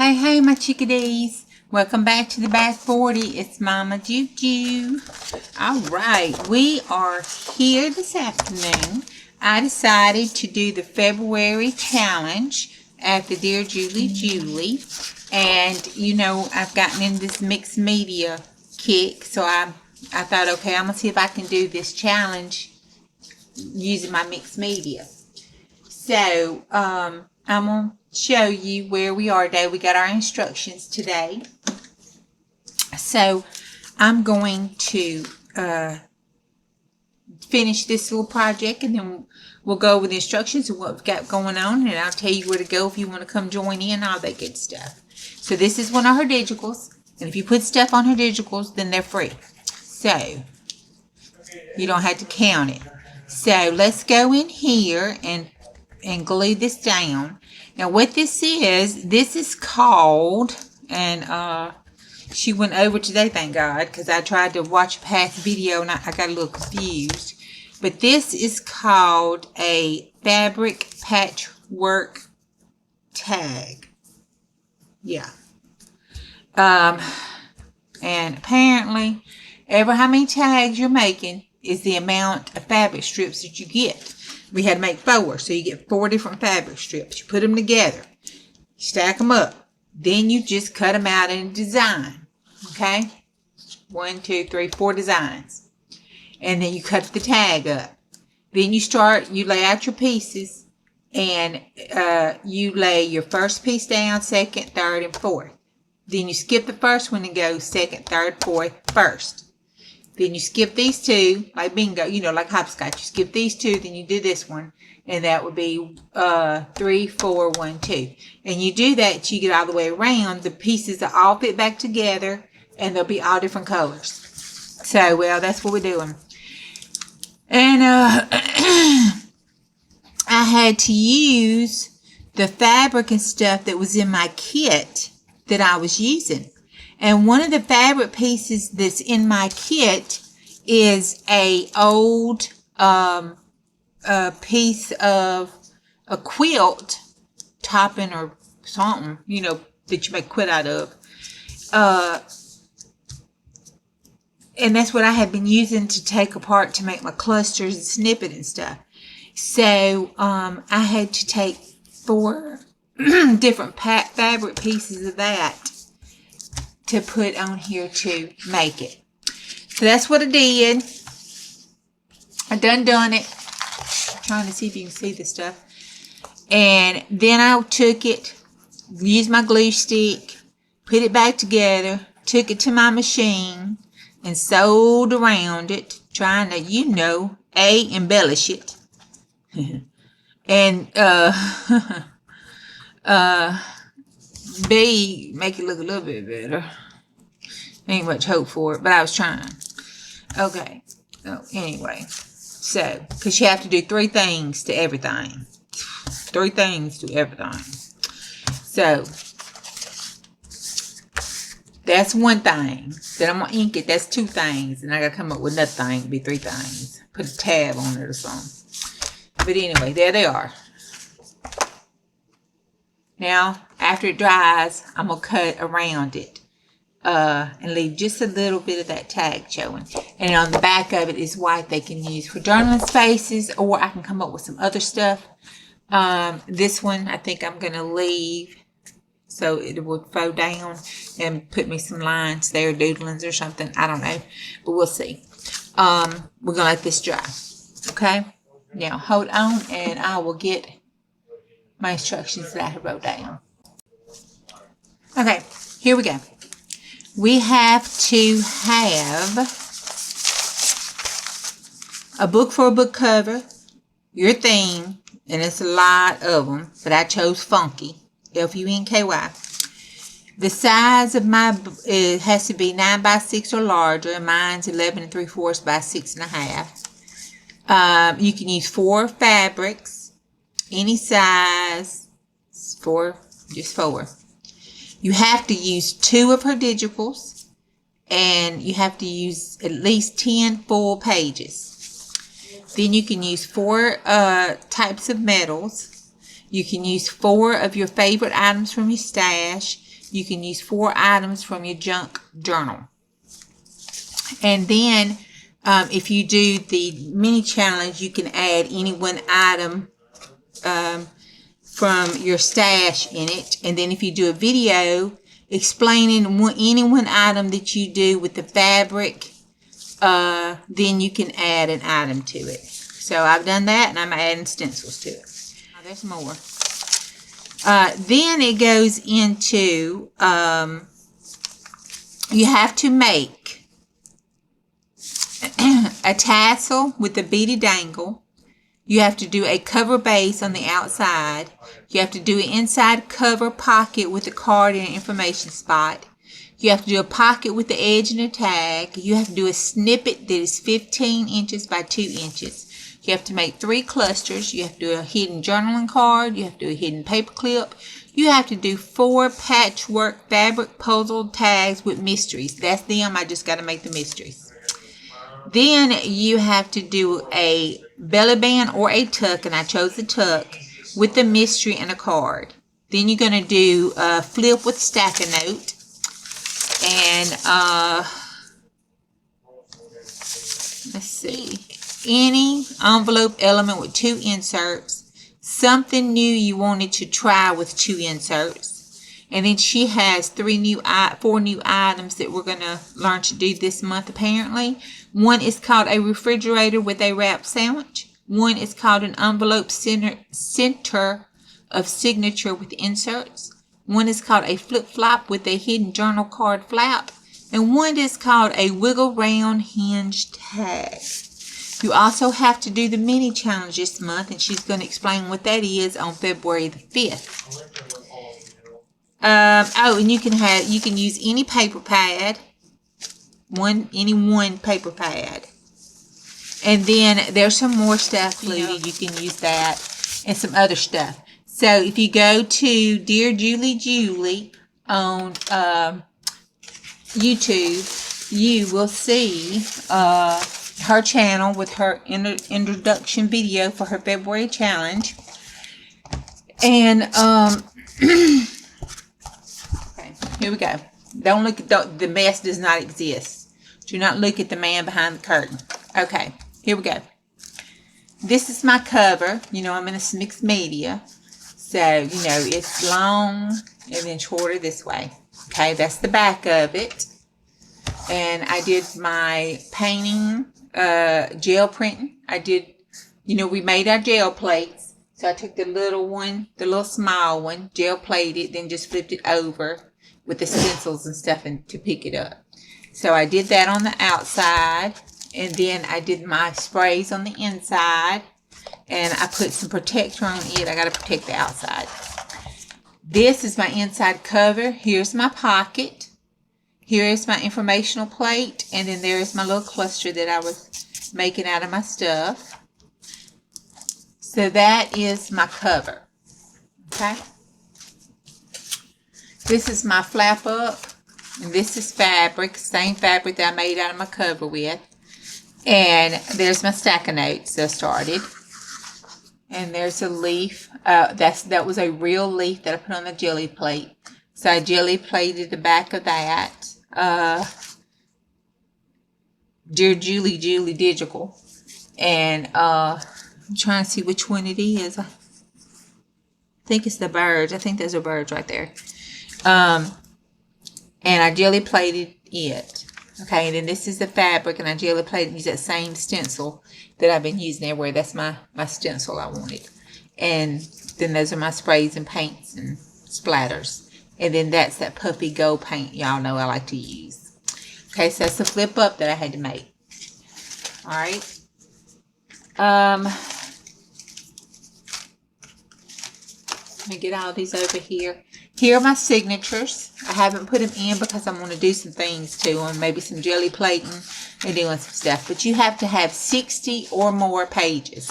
Hey, my chickadees. Welcome back to the Bath 40. It's Mama Juju. Alright, we are here this afternoon. I decided to do the February challenge at the Dear Julie. And, you know, I've gotten in this mixed media kick. So I thought, okay, I'm going to see if I can do this challenge using my mixed media. So, I'm going to show you where we are today. We got our instructions today. So I'm going to finish this little project, and then we'll go over the instructions and what we've got going on, and I'll tell you where to go if you want to come join in, all that good stuff. So this is one of her digitals, and if you put stuff on her digitals, then they're free. So you don't have to count it. So let's go in here and glue this down. Now what this is called, and she went over today, thank God, because I tried to watch a past video and I got a little confused. But this is called a fabric patchwork tag. Yeah. And apparently, every how many tags you're making is the amount of fabric strips that you get. We had to make 4, so you get 4 different fabric strips. You put them together, stack them up, then you just cut them out in a design. Okay, 1, 2, 3, 4 designs, and then you cut the tag up. Then you lay out your pieces, and you lay your first piece down, second, third, and fourth. Then you skip the first one and go second, third, fourth, first. Then you skip these 2, like bingo, you know, like hopscotch. You skip these 2, then you do this one, and that would be 3, 4, 1, 2. And you do that till you get all the way around. The pieces will all fit back together, and they'll be all different colors. So, well, that's what we're doing. And I had to use the fabric and stuff that was in my kit that I was using. And one of the fabric pieces that's in my kit is a old piece of a quilt topping or something, you know, that you make quilt out of. And that's what I had been using to take apart to make my clusters and snippet and stuff. So I had to take 4 different fabric pieces of that to put on here to make it. So that's what I did. I done it. I'm trying to see if you can see this stuff. And then I took it, used my glue stick, put it back together, took it to my machine, and sewed around it, trying to, you know, A, embellish it. And B, make it look a little bit better. Ain't much hope for it, but I was trying. Okay. So, anyway. So, because you have to do 3 things to everything. 3 things to everything. So, that's 1 thing. Then I'm going to ink it. That's 2 things. And I got to come up with another thing. It'll be 3 things. Put a tab on it or something. But anyway, there they are. Now, after it dries, I'm going to cut around it and leave just a little bit of that tag showing. And on the back of it is white they can use for journaling spaces, or I can come up with some other stuff. This one, I think I'm going to leave so it will fold down and put me some lines there, doodlings or something. I don't know, but we'll see. We're going to let this dry. Okay? Now, hold on, and I will get my instructions that I have wrote down. Okay, here we go. We have to have a book for a book cover, your theme, and it's a lot of them, but I chose Funky, F-U-N-K-Y. The size of my it has to be 9 by 6 or larger, and mine's 11 3/4 by 6.5. You can use 4 fabrics, any size, 4, just 4. You have to use 2 of her digitals, and you have to use at least 10 full pages. Then you can use 4 types of metals. You can use 4 of your favorite items from your stash. You can use 4 items from your junk journal. And then if you do the mini challenge, you can add any 1 item from your stash in it. And then if you do a video explaining any 1 item that you do with the fabric, then you can add an item to it. So I've done that, and I'm adding stencils to it. Oh, there's more. Then it goes into, you have to make a tassel with a beaded dangle. You have to do a cover base on the outside. You have to do an inside cover pocket with a card and an information spot. You have to do a pocket with the edge and a tag. You have to do a snippet that is 15 inches by 2 inches. You have to make 3 clusters. You have to do a hidden journaling card. You have to do a hidden paper clip. You have to do 4 patchwork fabric puzzle tags with mysteries. That's them. I just got to make the mysteries. Then you have to do a belly band or a tuck, and I chose the tuck, with the mystery and a card. Then you're going to do a flip with stack-a-note. And, let's see, any envelope element with 2 inserts, something new you wanted to try with 2 inserts. And then she has 4 new items that we're going to learn to do this month, apparently. One is called a refrigerator with a wrap sandwich. One is called an envelope center of signature with inserts. One is called a flip-flop with a hidden journal card flap. And one is called a wiggle round hinge tag. You also have to do the mini challenge this month, and she's going to explain what that is on February the 5th. And you can use any paper pad, any one paper pad. And then there's some more stuff included. You can use that and some other stuff. So if you go to Dear Julie on YouTube, you will see her channel with her introduction video for her February challenge. And okay, here we go. Don't look at the mess does not exist. Do not look at the man behind the curtain. Okay, here we go. This is my cover. You know, I'm in a mixed media. So, you know, it's long and then shorter this way. Okay, that's the back of it. And I did my painting, gel printing. I did, you know, we made our gel plates. So I took the little one, the little small one, gel plated, then just flipped it over with the stencils and stuff and to pick it up. So I did that on the outside. And then I did my sprays on the inside. And I put some protector on it. I got to protect the outside. This is my inside cover. Here's my pocket. Here is my informational plate. And then there is my little cluster that I was making out of my stuff. So that is my cover. Okay. This is my flap up. And this is fabric. Same fabric that I made out of my cover with. And there's my stack of notes that I started. And there's a leaf. That was a real leaf that I put on the jelly plate. So I jelly plated the back of that. Dear Julie Digital. And I'm trying to see which one it is. I think it's the birds. I think there's a bird right there. And I jelly plated it. Okay, and then this is the fabric, and I jelly plated and use that same stencil that I've been using everywhere. That's my stencil I wanted. And then those are my sprays and paints and splatters. And then that's that puffy gold paint y'all know I like to use. Okay, so that's the flip up that I had to make. Alright. Let me get all these over here. Here are my signatures. I haven't put them in because I'm going to do some things to them. Maybe some jelly plating and doing some stuff. But you have to have 60 or more pages.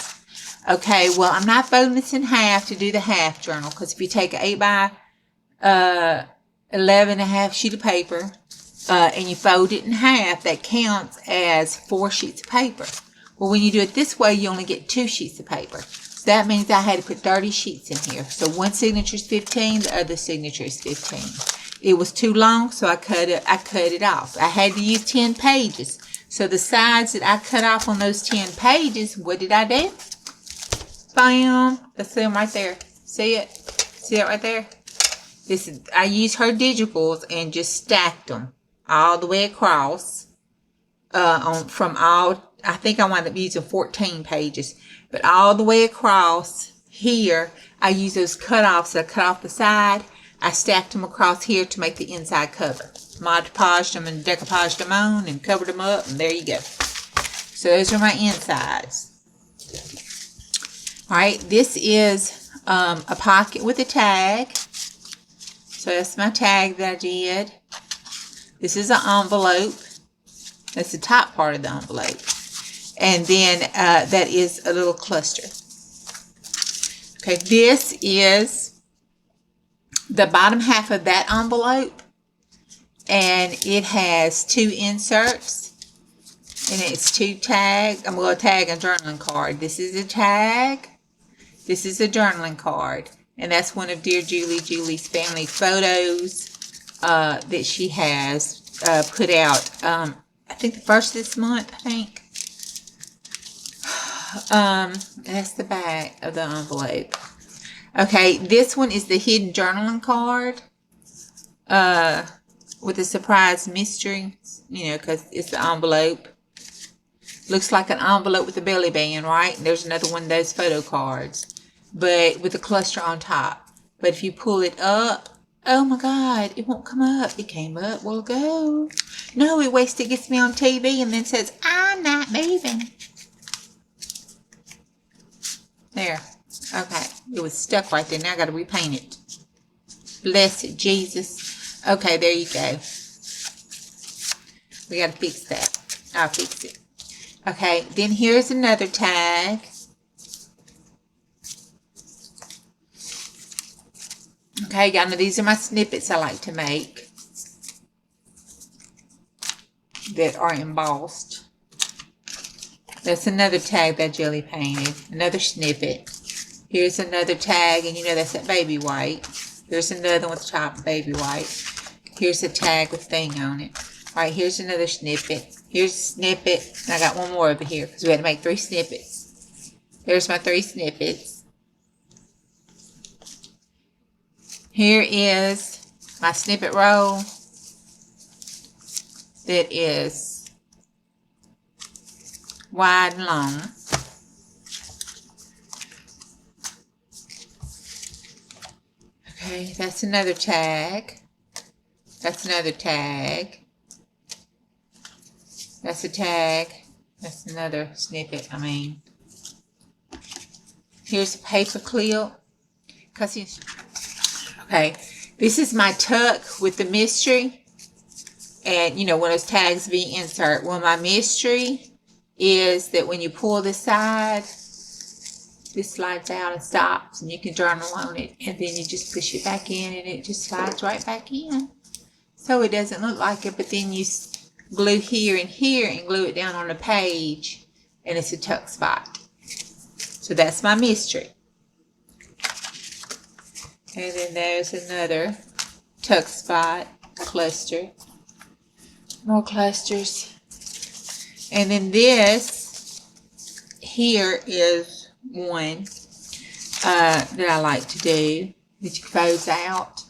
Okay, well, I'm not folding this in half to do the half journal. Because if you take an 8 by 11 and a half sheet of paper and you fold it in half, that counts as 4 sheets of paper. Well, when you do it this way, you only get 2 sheets of paper. So that means I had to put 30 sheets in here. So one signature is 15, the other signature is 15. it was too long, so I cut it off. I had to use 10 pages. So the sides that I cut off on those 10 pages, what did I do? Bam! Let's see them right there. See it? See it right there? I used her digitals and just stacked them all the way across. I think I wound up using 14 pages, but all the way across here, I used those cutoffs. I cut off the side. I stacked them across here to make the inside cover. Mod Podged them and decoupaged them on and covered them up, and there you go. So those are my insides. All right, this is a pocket with a tag. So that's my tag that I did. This is an envelope. That's the top part of the envelope. And then that is a little cluster. Okay, this is the bottom half of that envelope. And it has 2 inserts. And it's 2 tags. I'm going to tag a journaling card. This is a tag. This is a journaling card. And that's one of Dear Julie's family photos that she has put out. I think the first this month, I think. That's the back of the envelope. Okay, this one is the hidden journaling card. With a surprise mystery, you know, because it's the envelope. Looks like an envelope with a belly band, right? And there's another one of those photo cards, but with a cluster on top. But if you pull it up, oh my God, it won't come up. It came up a while ago. No, it waits till it gets me on TV and then says, I'm not moving. There. Okay. It was stuck right there. Now I got to repaint it. Blessed Jesus. Okay, there you go. We got to fix that. I'll fix it. Okay, then here's another tag. Okay, y'all know these are my snippets I like to make that are embossed. That's another tag that Jelly painted. Another snippet. Here's another tag, and you know that's that baby white. There's another one with the top baby white. Here's a tag with thing on it. All right, here's another snippet. Here's a snippet. And I got one more over here because we had to make 3 snippets. There's my 3 snippets. Here is my snippet roll that is wide and long. Okay, that's another tag. That's another tag. That's a tag. That's another snippet, Here's a paper clip. Okay, this is my tuck with the mystery. And, you know, when those tags be insert. Well, my mystery is that when you pull this side, this slides out and stops. And you can journal on it. And then you just push it back in and it just slides right back in. So it doesn't look like it, but then you glue here and glue it down on the page, and it's a tuck spot. So that's my mystery. And then there's another tuck spot, cluster, more clusters. And then this here is one that I like to do, that you close out.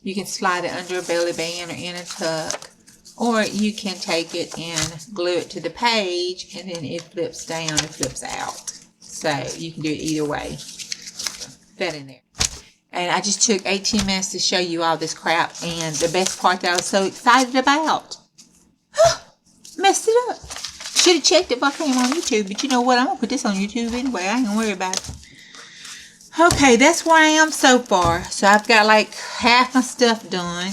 You can slide it under a belly band or in a tuck, or you can take it and glue it to the page, and then it flips down and flips out. So you can do it either way. That in there. And I just took 18 minutes to show you all this crap, and the best part that I was so excited about, messed it up. Should have checked if I came on YouTube, but you know what? I'm going to put this on YouTube anyway. I ain't going to worry about it. Okay, that's where I am so far. So I've got like half my stuff done.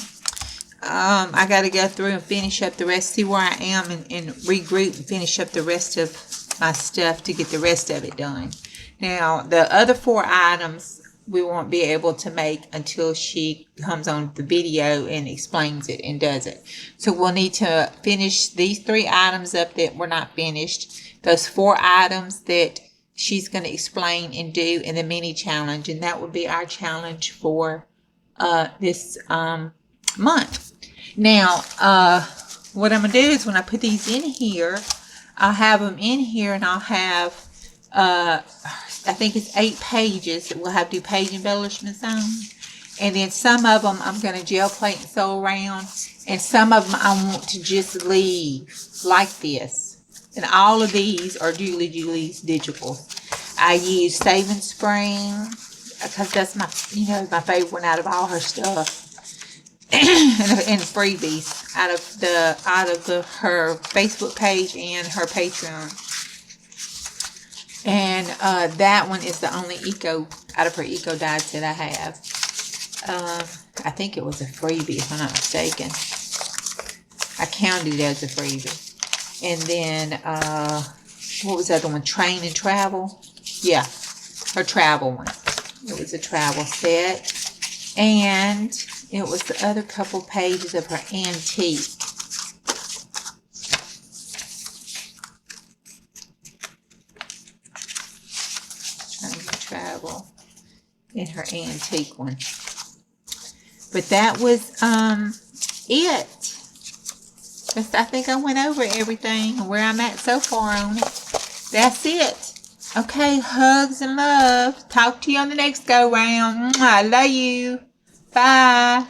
I got to go through and finish up the rest, see where I am, and regroup and finish up the rest of my stuff to get the rest of it done. Now, the other 4 items we won't be able to make until she comes on the video and explains it and does it. So we'll need to finish these 3 items up that were not finished. Those 4 items that she's going to explain and do in the mini challenge, and that would be our challenge for this month. Now, what I'm going to do is when I put these in here, I'll have them in here, and I'll have, I think it's 8 pages that we'll have to do page embellishments on. And then some of them I'm going to gel plate and sew around. And some of them I want to just leave like this. And all of these are Julie's digitals. I use Save and Spring because that's my, my favorite one out of all her stuff. and freebies out of her Facebook page and her Patreon. And that one is the only out of her eco dyes that I have. I think it was a freebie, if I'm not mistaken. I counted it as a freebie. And then, what was the other one? Train and Travel? Yeah, her travel one. It was a travel set. And it was the other couple pages of her antique. Train and Travel. In her antique one. But that was it. I think I went over everything and where I'm at so far on it. That's it. Okay, hugs and love. Talk to you on the next go round. I love you. Bye.